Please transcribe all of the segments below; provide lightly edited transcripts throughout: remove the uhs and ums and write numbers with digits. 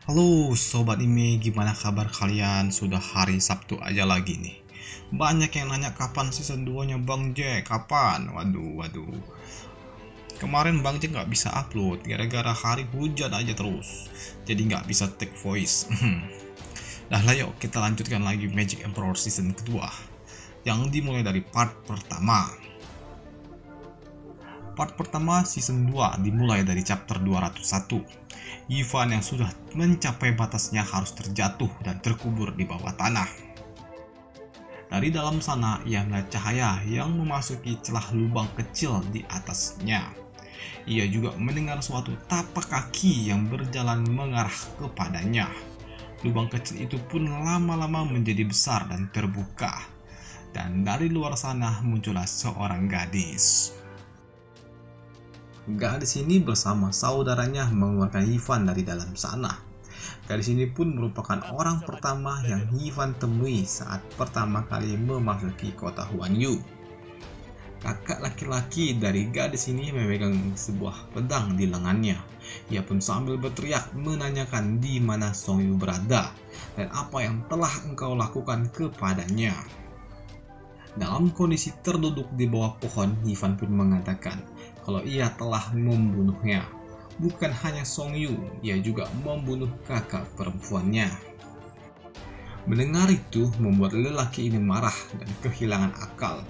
Halo Sobat Ime, gimana kabar kalian? Sudah hari Sabtu aja lagi nih. Banyak yang nanya kapan season 2 nya Bang Jack, kapan? Waduh. Kemarin Bang Jack nggak bisa upload, gara-gara hari hujan aja terus. Jadi nggak bisa take voice. Dah lah yuk, kita lanjutkan lagi Magic Emperor season kedua. Yang dimulai dari part pertama. Part pertama season 2 dimulai dari chapter 201. Ivan yang sudah mencapai batasnya harus terjatuh dan terkubur di bawah tanah. Dari dalam sana ia melihat cahaya yang memasuki celah lubang kecil di atasnya. Ia juga mendengar suatu tapak kaki yang berjalan mengarah kepadanya. Lubang kecil itu pun lama-lama menjadi besar dan terbuka. Dan dari luar sana muncullah seorang gadis. Gadis ini bersama saudaranya mengeluarkan Ivan dari dalam sana. Gadis ini pun merupakan orang pertama yang Ivan temui saat pertama kali memasuki kota Huanyu. Kakak laki-laki dari gadis ini memegang sebuah pedang di lengannya. Ia pun sambil berteriak menanyakan di mana Songyu berada dan apa yang telah engkau lakukan kepadanya. Dalam kondisi terduduk di bawah pohon, Ivan pun mengatakan kalau ia telah membunuhnya. Bukan hanya Songyu, ia juga membunuh kakak perempuannya. Mendengar itu membuat lelaki ini marah dan kehilangan akal.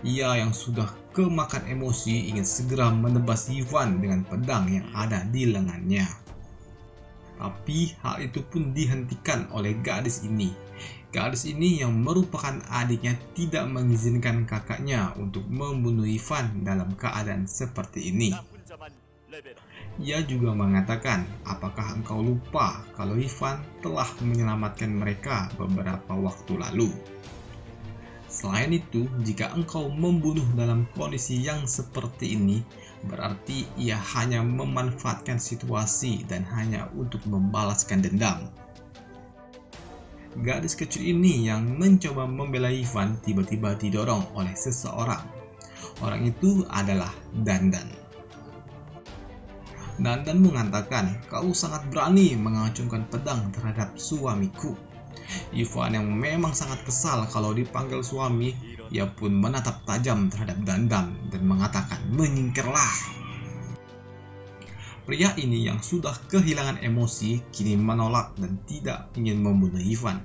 Ia yang sudah kemakan emosi ingin segera menebas Ivan dengan pedang yang ada di lengannya. Tapi hal itu pun dihentikan oleh gadis ini. Gadis ini yang merupakan adiknya tidak mengizinkan kakaknya untuk membunuh Ivan dalam keadaan seperti ini. Ia juga mengatakan, apakah engkau lupa kalau Ivan telah menyelamatkan mereka beberapa waktu lalu? Selain itu, jika engkau membunuh dalam kondisi yang seperti ini, berarti ia hanya memanfaatkan situasi dan hanya untuk membalaskan dendam. Gadis kecil ini yang mencoba membela Ivan tiba-tiba didorong oleh seseorang. Orang itu adalah Dandan. Dandan mengatakan, kau sangat berani mengacungkan pedang terhadap suamiku. Ivan yang memang sangat kesal kalau dipanggil suami, ia pun menatap tajam terhadap Dandan dan mengatakan, menyingkirlah. Pria ini yang sudah kehilangan emosi kini menolak dan tidak ingin membunuh Ivan.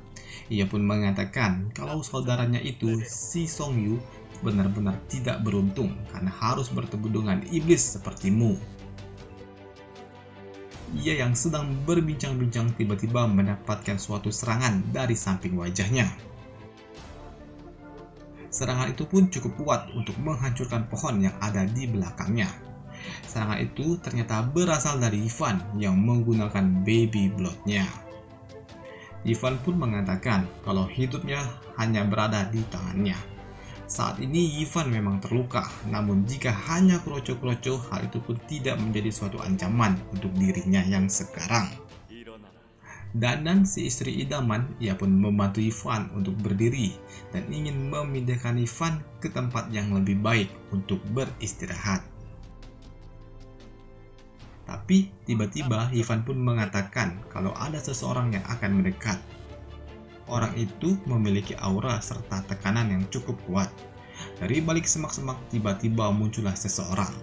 Ia pun mengatakan kalau saudaranya itu, si Songyu, benar-benar tidak beruntung karena harus bertemu dengan iblis sepertimu. Ia yang sedang berbincang-bincang tiba-tiba mendapatkan suatu serangan dari samping wajahnya. Serangan itu pun cukup kuat untuk menghancurkan pohon yang ada di belakangnya. Serangan itu ternyata berasal dari Ivan yang menggunakan baby blood-nya. Ivan pun mengatakan kalau hidupnya hanya berada di tangannya. Saat ini Ivan memang terluka, namun jika hanya kroco-kroco, hal itu pun tidak menjadi suatu ancaman untuk dirinya yang sekarang. Dandan si istri idaman, ia pun membantu Ivan untuk berdiri dan ingin memindahkan Ivan ke tempat yang lebih baik untuk beristirahat. Tapi tiba-tiba Ivan pun mengatakan kalau ada seseorang yang akan mendekat. Orang itu memiliki aura serta tekanan yang cukup kuat. Dari balik semak-semak tiba-tiba muncullah seseorang.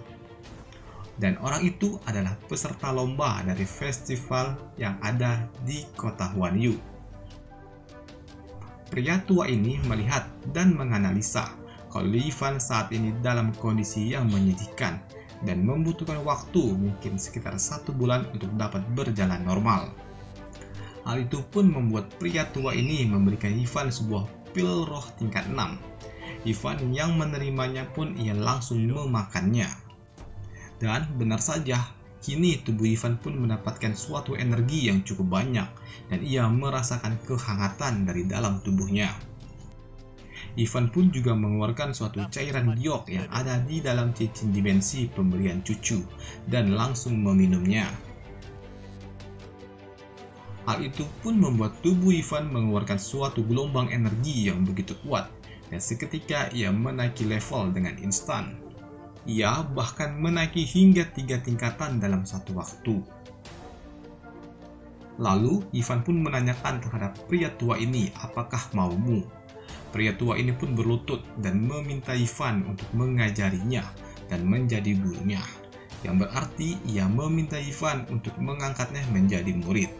Dan orang itu adalah peserta lomba dari festival yang ada di kota Huanyu. Pria tua ini melihat dan menganalisa kalau Ivan saat ini dalam kondisi yang menyedihkan dan membutuhkan waktu mungkin sekitar 1 bulan untuk dapat berjalan normal. Hal itu pun membuat pria tua ini memberikan Ivan sebuah pil roh tingkat 6. Ivan yang menerimanya pun ia langsung memakannya. Dan benar saja, kini tubuh Ivan pun mendapatkan suatu energi yang cukup banyak dan ia merasakan kehangatan dari dalam tubuhnya. Ivan pun juga mengeluarkan suatu cairan giok yang ada di dalam cincin dimensi pemberian cucu dan langsung meminumnya. Hal itu pun membuat tubuh Ivan mengeluarkan suatu gelombang energi yang begitu kuat dan seketika ia menaiki level dengan instan. Ia bahkan menaiki hingga 3 tingkatan dalam satu waktu. Lalu Ivan pun menanyakan terhadap pria tua ini apakah maumu. Pria tua ini pun berlutut dan meminta Ivan untuk mengajarinya dan menjadi gurunya, yang berarti ia meminta Ivan untuk mengangkatnya menjadi murid.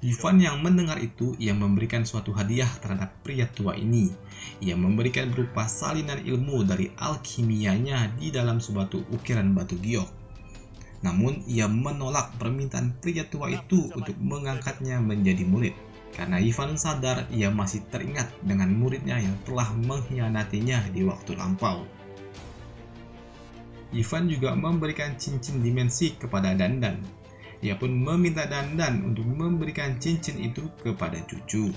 Ivan yang mendengar itu, ia memberikan suatu hadiah terhadap pria tua ini. Ia memberikan berupa salinan ilmu dari alkimianya di dalam suatu ukiran batu giok. Namun, ia menolak permintaan pria tua itu untuk mengangkatnya menjadi murid. Karena Ivan sadar ia masih teringat dengan muridnya yang telah mengkhianatinya di waktu lampau. Ivan juga memberikan cincin dimensi kepada Dandan. Ia pun meminta Dandan untuk memberikan cincin itu kepada cucu.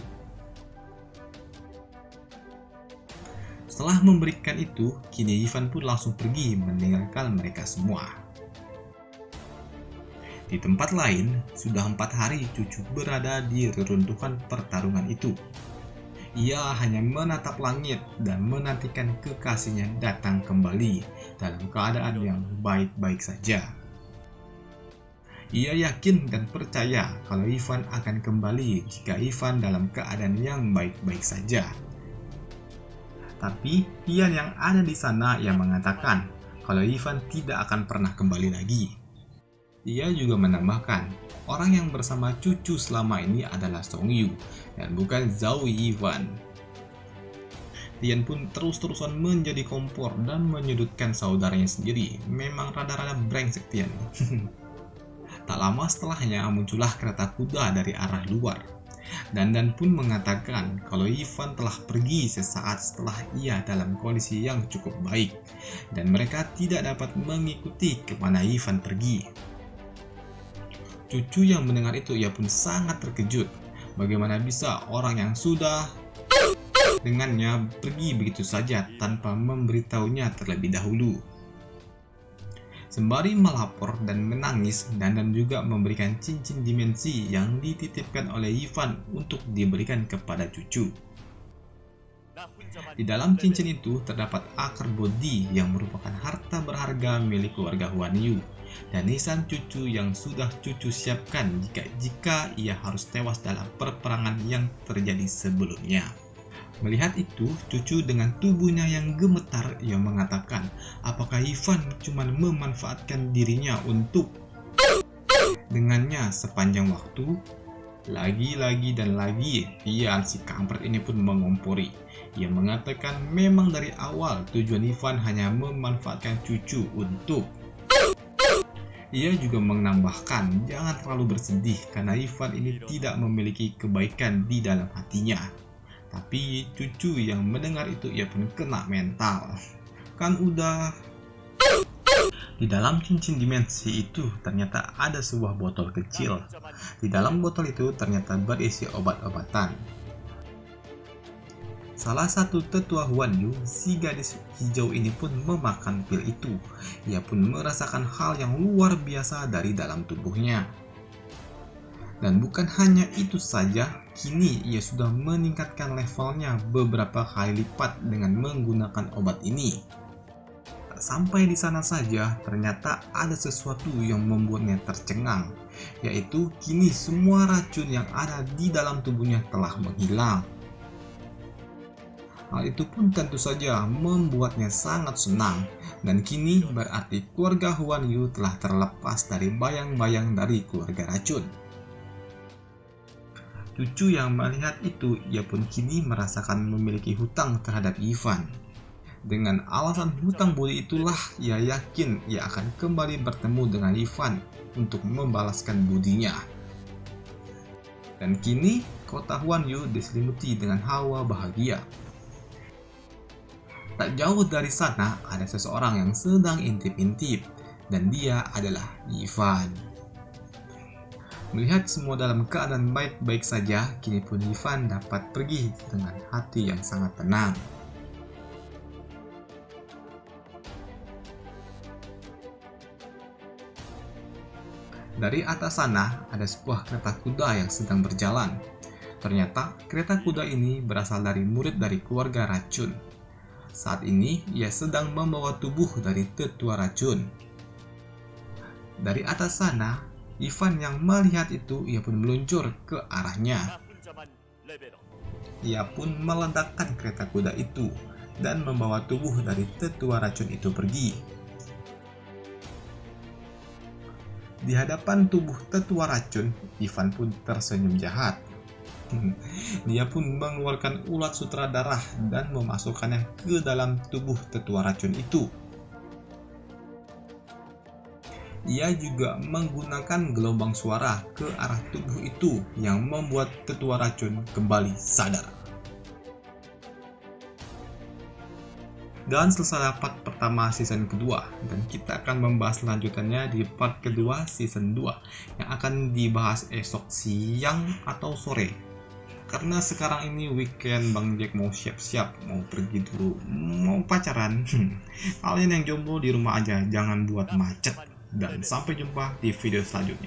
Setelah memberikan itu, kini Ivan pun langsung pergi meninggalkan mereka semua. Di tempat lain, sudah 4 hari cucu berada di reruntuhan pertarungan itu. Ia hanya menatap langit dan menantikan kekasihnya datang kembali dalam keadaan yang baik-baik saja. Ia yakin dan percaya kalau Ivan akan kembali jika Ivan dalam keadaan yang baik-baik saja. Tapi Pian yang ada di sana yang mengatakan kalau Ivan tidak akan pernah kembali lagi. Ia juga menambahkan, orang yang bersama cucu selama ini adalah Song Yu dan bukan Zhao Yivan. Tian pun terus-terusan menjadi kompor dan menyudutkan saudaranya sendiri. Memang rada-rada brengsek Tian. Tak lama setelahnya muncullah kereta kuda dari arah luar. Dandan pun mengatakan kalau Ivan telah pergi sesaat setelah ia dalam kondisi yang cukup baik dan mereka tidak dapat mengikuti kemana Ivan pergi. Cucu yang mendengar itu ia pun sangat terkejut. Bagaimana bisa orang yang sudah dengannya pergi begitu saja tanpa memberitahunya terlebih dahulu. Sembari melapor dan menangis, Dandan juga memberikan cincin dimensi yang dititipkan oleh Ivan untuk diberikan kepada cucu. Di dalam cincin itu terdapat akar bodhi yang merupakan harta berharga milik keluarga Huan Yu dan nisan cucu yang sudah cucu siapkan jika ia harus tewas dalam peperangan yang terjadi sebelumnya. Melihat itu, cucu dengan tubuhnya yang gemetar, ia mengatakan, apakah Ivan cuma memanfaatkan dirinya untuk dengannya sepanjang waktu? Lagi-lagi dan lagi, Pian si kampret ini pun mengompori. Ia mengatakan memang dari awal tujuan Ivan hanya memanfaatkan cucu untuk. Ia juga menambahkan, jangan terlalu bersedih karena Ivan ini tidak memiliki kebaikan di dalam hatinya. Tapi cucu yang mendengar itu ia pun kena mental. Kan udah. Di dalam cincin dimensi itu ternyata ada sebuah botol kecil. Di dalam botol itu ternyata berisi obat-obatan. Salah satu tetua Huan Yu, si gadis hijau ini pun memakan pil itu. Ia pun merasakan hal yang luar biasa dari dalam tubuhnya. Dan bukan hanya itu saja, kini ia sudah meningkatkan levelnya beberapa kali lipat dengan menggunakan obat ini. Tak sampai di sana saja, ternyata ada sesuatu yang membuatnya tercengang, yaitu kini semua racun yang ada di dalam tubuhnya telah menghilang. Hal itu pun tentu saja membuatnya sangat senang, dan kini berarti keluarga Huan Yu telah terlepas dari bayang-bayang dari keluarga racun. Cucu yang melihat itu, ia pun kini merasakan memiliki hutang terhadap Ivan. Dengan alasan hutang budi itulah ia yakin ia akan kembali bertemu dengan Ivan untuk membalaskan budinya. Dan kini kota Huan Yu diselimuti dengan hawa bahagia. Tak jauh dari sana ada seseorang yang sedang intip-intip, dan dia adalah Ivan. Melihat semua dalam keadaan baik-baik saja, kini pun Ivan dapat pergi dengan hati yang sangat tenang. Dari atas sana, ada sebuah kereta kuda yang sedang berjalan. Ternyata, kereta kuda ini berasal dari murid dari keluarga racun. Saat ini, ia sedang membawa tubuh dari tetua racun. Dari atas sana, Ivan yang melihat itu, ia pun meluncur ke arahnya. Ia pun meledakkan kereta kuda itu dan membawa tubuh dari tetua racun itu pergi. Di hadapan tubuh tetua racun, Ivan pun tersenyum jahat. Dia pun mengeluarkan ulat sutra darah dan memasukkannya ke dalam tubuh tetua racun itu. Ia juga menggunakan gelombang suara ke arah tubuh itu yang membuat tetua racun kembali sadar. Dan selesai part pertama season kedua, dan kita akan membahas lanjutannya di part kedua season 2 yang akan dibahas esok siang atau sore. Karena sekarang ini weekend, Bang Jack mau siap-siap, mau pergi dulu, mau pacaran. Kalian yang jomblo di rumah aja, jangan buat macet. Dan sampai jumpa di video selanjutnya.